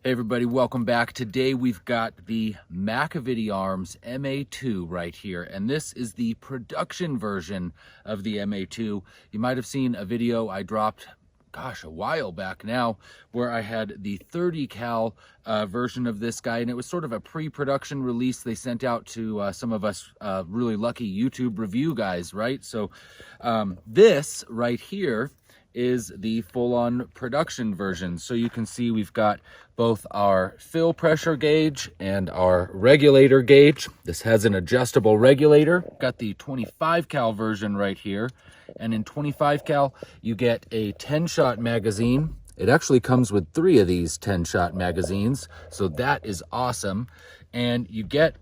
Hey everybody, welcome back. Today we've got the Macavity Arms MA2 right here, and this is the production version of the MA2. You might have seen a video I dropped, a while back now, where I had the 30 cal version of this guy, and it was sort of a pre-production release they sent out to some of us really lucky YouTube review guys, right? So this right here is the full-on production version. So you can see we've got both our fill pressure gauge and our regulator gauge. This has an adjustable regulator. Got the 25 cal version right here. And in 25 cal, you get a 10-shot magazine. It actually comes with 3 of these 10-shot magazines. So that is awesome. And you get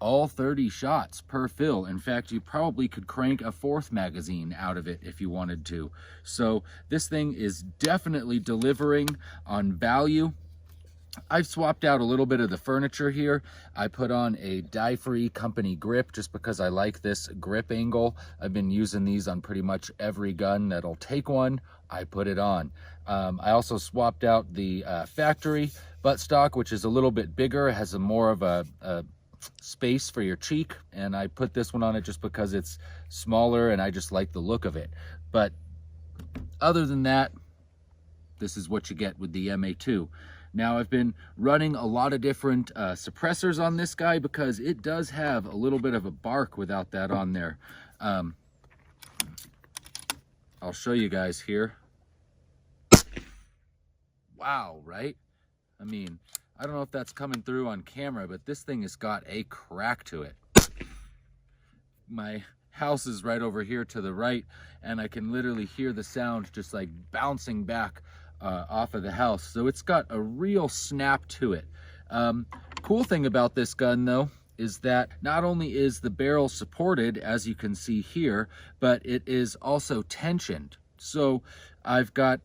all 30 shots per fill. In fact, you probably could crank a 4th magazine out of it if you wanted to. So this thing is definitely delivering on value. I've swapped out a little bit of the furniture here. I put on a die-free company grip just because I like this grip angle. I've been using these on pretty much every gun that'll take one. I put it on. I also swapped out the factory buttstock, which is a little bit bigger. It has a more of a space for your cheek, and I put this one on it just because it's smaller and I just like the look of it. But other than that, this is what you get with the MA2. Now, I've been running a lot of different suppressors on this guy because it does have a little bit of a bark without that on there. I'll show you guys here. Wow, right? I mean, I don't know if that's coming through on camera, but this thing has got a crack to it. My house is right over here to the right, and I can literally hear the sound just like bouncing back off of the house. So it's got a real snap to it. Cool thing about this gun though is that not only is the barrel supported, as you can see here, but it is also tensioned. So I've got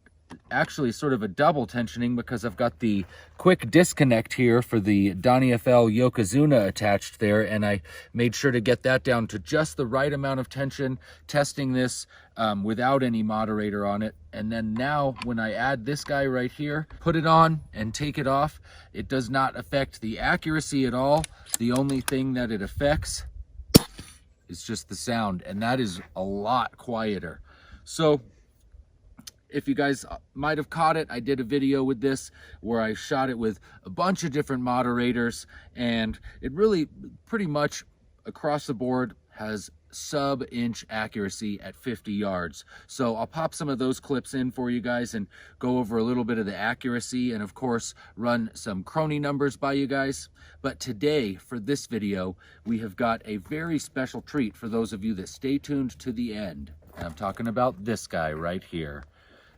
actually sort of a double tensioning because I've got the quick disconnect here for the Donnie FL Yokozuna attached there, and I made sure to get that down to just the right amount of tension, testing this without any moderator on it. And then now when I add this guy right here, put it on and take it off, it does not affect the accuracy at all. The only thing that it affects is just the sound, and that is a lot quieter. So if you guys might have caught it, I did a video with this where I shot it with a bunch of different moderators, and it really pretty much across the board has sub-inch accuracy at 50 yards. So I'll pop some of those clips in for you guys and go over a little bit of the accuracy and of course run some crony numbers by you guys. But today for this video, we have got a very special treat for those of you that stay tuned to the end. And I'm talking about this guy right here.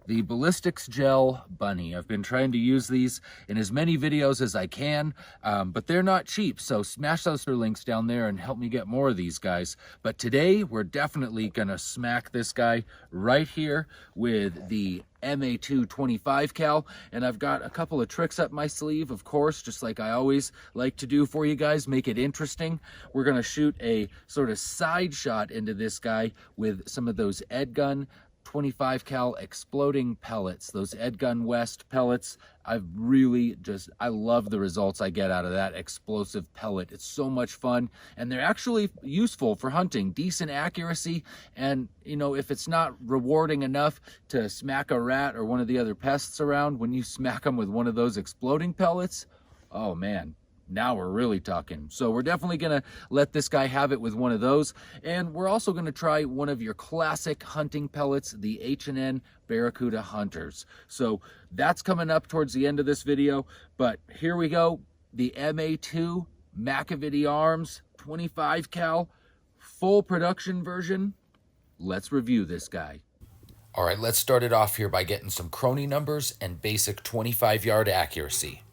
The Ballistics Gel Bunny. I've been trying to use these in as many videos as I can, but they're not cheap, so smash those links down there and help me get more of these guys. But today, we're definitely gonna smack this guy right here with the MA2 25 cal, and I've got a couple of tricks up my sleeve, of course, just like I always like to do for you guys, make it interesting. We're gonna shoot a sort of side shot into this guy with some of those airgun 25 cal exploding pellets, those airgun West pellets. I love the results I get out of that explosive pellet. It's so much fun, and they're actually useful for hunting. Decent accuracy, and you know, if it's not rewarding enough to smack a rat or one of the other pests around, when you smack them with one of those exploding pellets, oh man, now we're really talking. So we're definitely gonna let this guy have it with one of those, and we're also gonna try one of your classic hunting pellets, the H&N Barracuda Hunters. So that's coming up towards the end of this video, but here we go. The MA2 Macavity Arms 25 cal full production version. Let's review this guy. All right, let's start it off here by getting some crony numbers and basic 25-yard accuracy.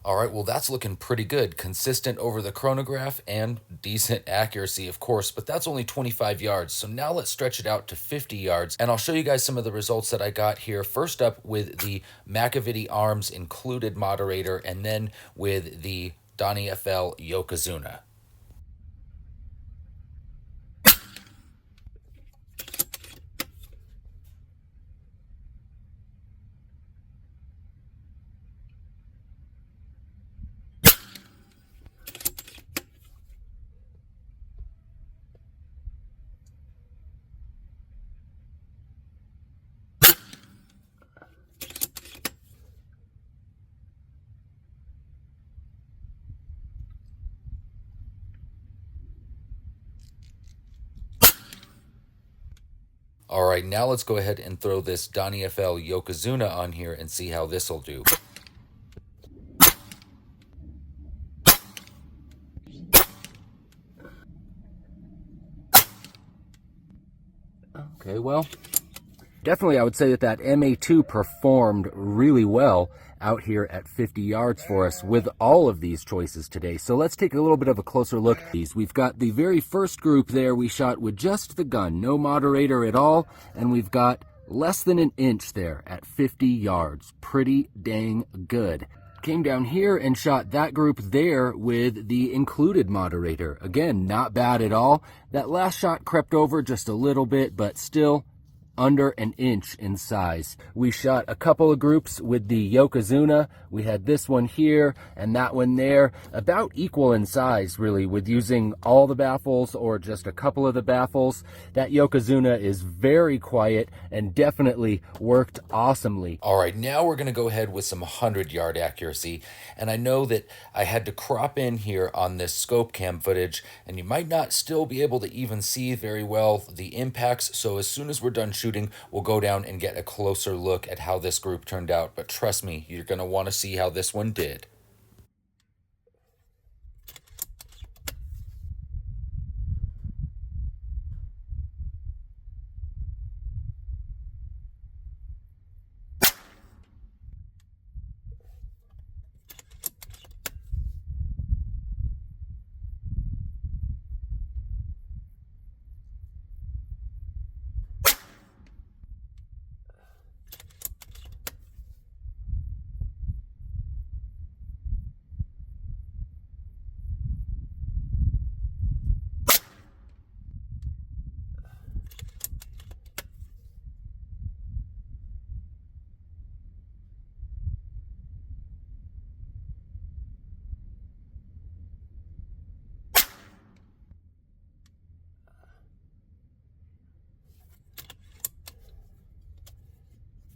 All right, well, that's looking pretty good. Consistent over the chronograph and decent accuracy, of course, but that's only 25 yards. So now let's stretch it out to 50 yards, and I'll show you guys some of the results that I got here. First up with the Macavity Arms included moderator, and then with the Donnie FL Yokozuna. All right, now let's go ahead and throw this Donnie FL Yokozuna on here and see how this will do. Okay, well, definitely I would say that that MA2 performed really well out here at 50 yards for us with all of these choices today. So let's take a little bit of a closer look at these. We've got the very first group there we shot with just the gun, no moderator at all, and we've got less than an inch there at 50 yards. Pretty dang good. Came down here and shot that group there with the included moderator. Again, not bad at all. That last shot crept over just a little bit, but still under an inch in size. We shot a couple of groups with the Yokozuna. We had this one here and that one there, about equal in size really, with using all the baffles or just a couple of the baffles. That Yokozuna is very quiet and definitely worked awesomely. All right, now we're going to go ahead with some 100-yard accuracy, and I know that I had to crop in here on this scope cam footage, and you might not still be able to even see very well the impacts, so as soon as we're done shooting, we'll go down and get a closer look at how this group turned out. But trust me, you're going to want to see how this one did.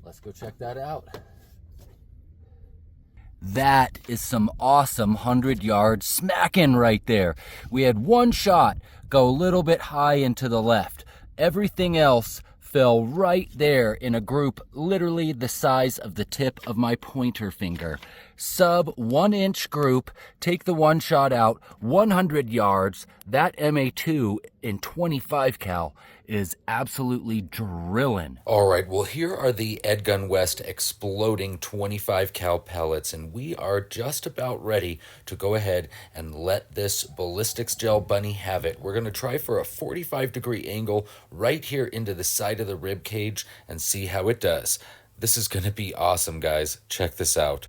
Let's go check that out. That is some awesome 100-yard smacking right there. We had one shot go a little bit high into the left. Everything else fell right there in a group literally the size of the tip of my pointer finger. Sub 1 inch group, take the one shot out, 100 yards. That MA2 in 25 cal is absolutely drilling. All right, well, here are the Edgun West exploding 25 cal pellets, and we are just about ready to go ahead and let this ballistics gel bunny have it. We're gonna try for a 45-degree angle right here into the side of the rib cage and see how it does. This is gonna be awesome, guys. Check this out.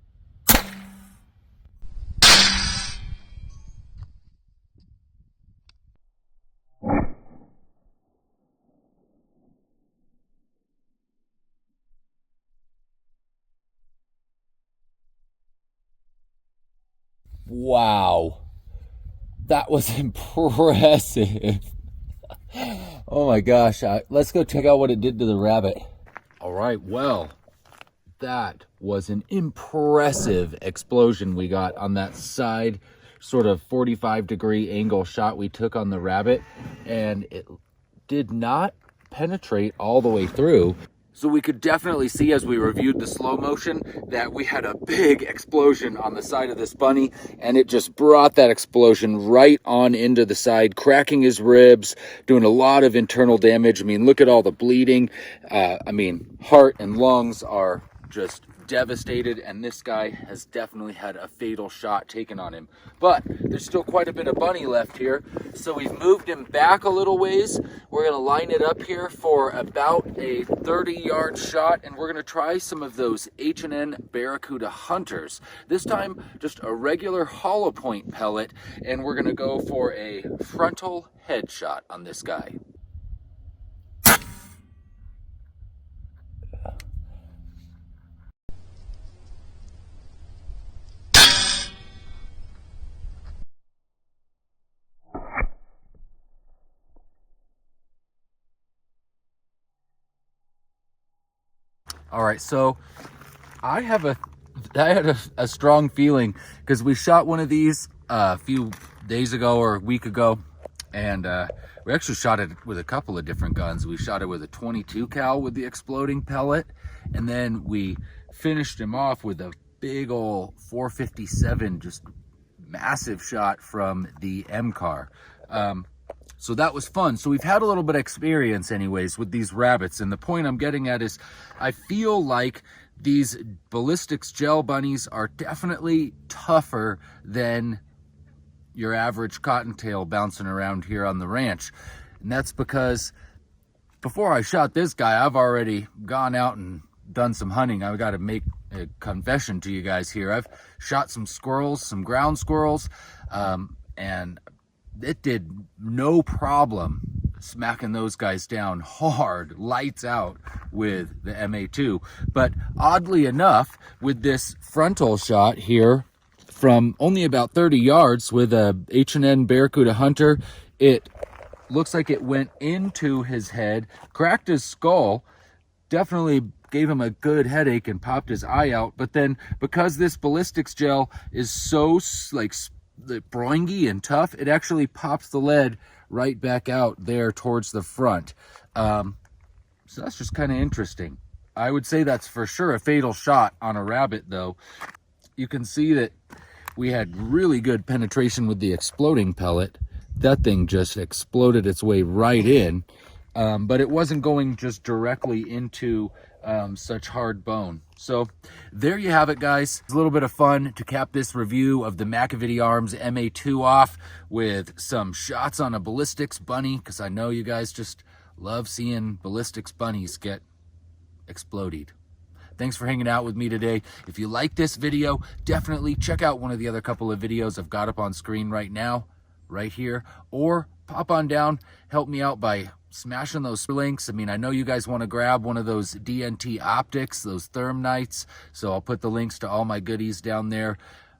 Wow, that was impressive. Oh my gosh, let's go check out what it did to the rabbit. All right, well, that was an impressive explosion we got on that side sort of 45-degree angle shot we took on the rabbit, and it did not penetrate all the way through. So we could definitely see as we reviewed the slow motion that we had a big explosion on the side of this bunny, and it just brought that explosion right on into the side, cracking his ribs, doing a lot of internal damage. I mean, look at all the bleeding. I mean, heart and lungs are just devastated, and this guy has definitely had a fatal shot taken on him. But there's still quite a bit of bunny left here, so we've moved him back a little ways. We're gonna line it up here for about a 30-yard shot, and we're gonna try some of those H&N Barracuda Hunters. This time, just a regular hollow point pellet, and we're gonna go for a frontal headshot on this guy. All right, so I had a strong feeling because we shot one of these a few days ago or a week ago, and we actually shot it with a couple of different guns. We shot it with a 22 cal with the exploding pellet, and then we finished him off with a big old 457, just massive shot from the M-Car. So that was fun. So we've had a little bit of experience anyways with these rabbits. And the point I'm getting at is I feel like these ballistics gel bunnies are definitely tougher than your average cottontail bouncing around here on the ranch. And that's because before I shot this guy, I've already gone out and done some hunting. I've got to make a confession to you guys here. I've shot some squirrels, some ground squirrels, and it did no problem smacking those guys down hard, lights out with the MA2. But oddly enough, with this frontal shot here from only about 30 yards with a H&N Barracuda Hunter, it looks like it went into his head, cracked his skull, definitely gave him a good headache and popped his eye out. But then because this ballistics gel is so like broingy and tough, it actually pops the lead right back out there towards the front. So that's just kind of interesting. I would say that's for sure a fatal shot on a rabbit, though. You can see that we had really good penetration with the exploding pellet. That thing just exploded its way right in, but it wasn't going just directly into such hard bone. So there you have it, guys. It's a little bit of fun to cap this review of the Macavity Arms MA2 off with some shots on a ballistics bunny, because I know you guys just love seeing ballistics bunnies get exploded. Thanks for hanging out with me today. If you like this video, definitely check out one of the other couple of videos I've got up on screen right now, right here, or pop on down, help me out by smashing those links. I mean, I know you guys want to grab one of those DNT optics, those Thermnites, so I'll put the links to all my goodies down there.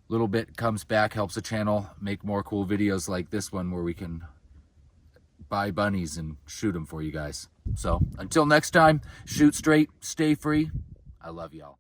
Little bit comes back, helps the channel make more cool videos like this one where we can buy bunnies and shoot them for you guys. So until next time, shoot straight, stay free. I love y'all.